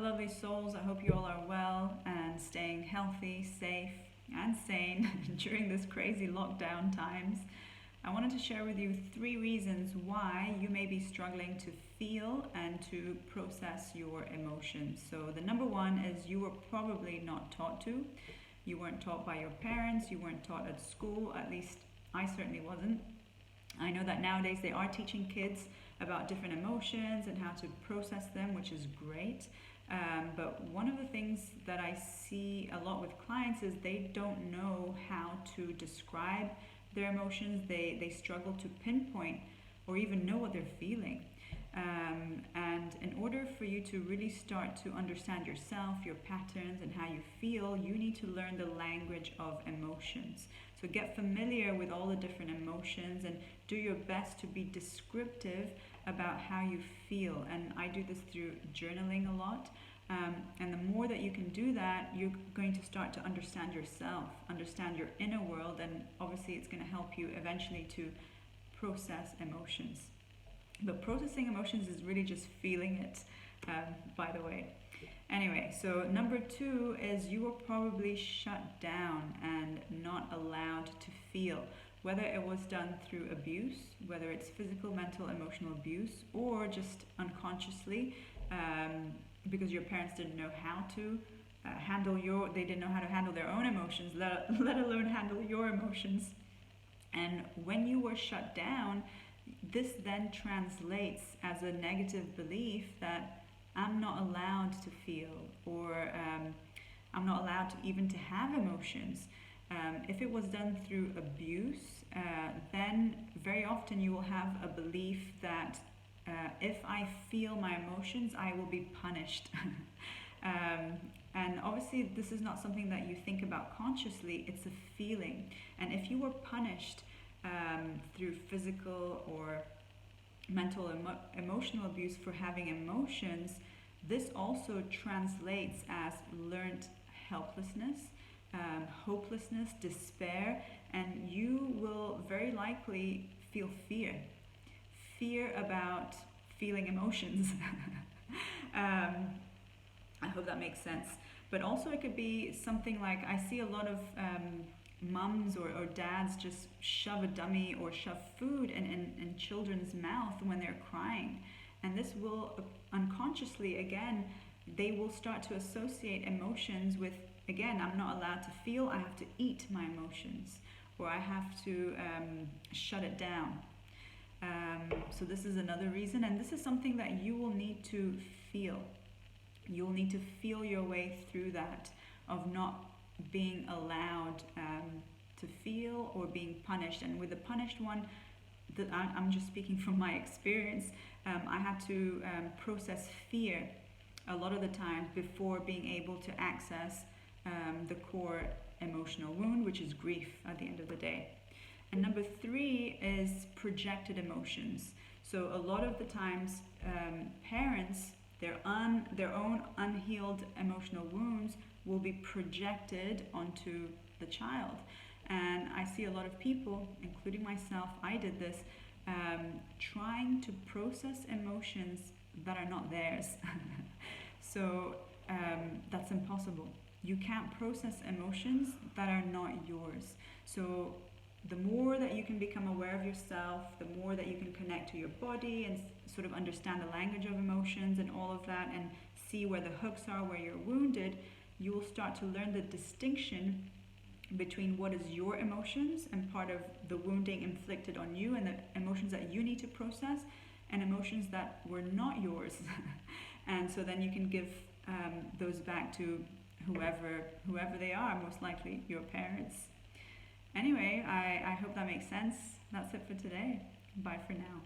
lovely souls. I hope you all are well and staying healthy, safe, and sane during this crazy lockdown times. I wanted to share with you 3 reasons why you may be struggling to feel and to process your emotions. So, the number one is you were probably not taught to. You weren't taught by your parents, you weren't taught at school, at least I certainly wasn't. I know that nowadays they are teaching kids about different emotions and how to process them, which is great. But one of the things that I see a lot with clients is they don't know how to describe their emotions. They struggle to pinpoint or even know what they're feeling. And in order for you to really start to understand yourself, your patterns, and how you feel, you need to learn the language of emotions. So get familiar with all the different emotions and do your best to be descriptive about how you feel. And I do this through journaling a lot. And the more that you can do that, you're going to start to understand yourself, understand your inner world, and obviously it's going to help you eventually to process emotions. But processing emotions is really just feeling it, by the way. Anyway, so number 2 is you were probably shut down and not allowed to feel, whether it was done through abuse, whether it's physical, mental, emotional abuse, or just unconsciously, because your parents didn't know how to they didn't know how to handle their own emotions, let alone handle your emotions. And when you were shut down, this then translates as a negative belief that I'm not allowed to feel, or I'm not allowed to even to have emotions. If it was done through abuse, then very often you will have a belief that if I feel my emotions, I will be punished. And obviously this is not something that you think about consciously, it's a feeling. And if you were punished through physical or mental emotional abuse for having emotions, this also translates as learned helplessness, hopelessness, despair, and you will very likely feel fear about feeling emotions. I hope that makes sense. But also it could be something like, I see a lot of mums or dads just shove a dummy or shove food in children's mouth when they're crying. And this will unconsciously, again, they will start to associate emotions with, again, I'm not allowed to feel, I have to eat my emotions, or I have to shut it down. So this is another reason, and this is something that you will need to feel. You will need to feel your way through that, of not being allowed to feel or being punished. And with the punished one, I'm just speaking from my experience, I had to process fear a lot of the time before being able to access the core emotional wound, which is grief at the end of the day. And number 3 is projected emotions. So a lot of the times parents, their own unhealed emotional wounds will be projected onto the child. And I see a lot of people, including myself, I did this, trying to process emotions that are not theirs. So that's impossible. You can't process emotions that are not yours. So the more that you can become aware of yourself, the more that you can connect to your body and sort of understand the language of emotions and all of that, and see where the hooks are, where you're wounded, you will start to learn the distinction between what is your emotions and part of the wounding inflicted on you and the emotions that you need to process, and emotions that were not yours. And so then you can give those back to whoever they are, most likely your parents. Anyway, I hope that makes sense. That's it for today. Bye for now.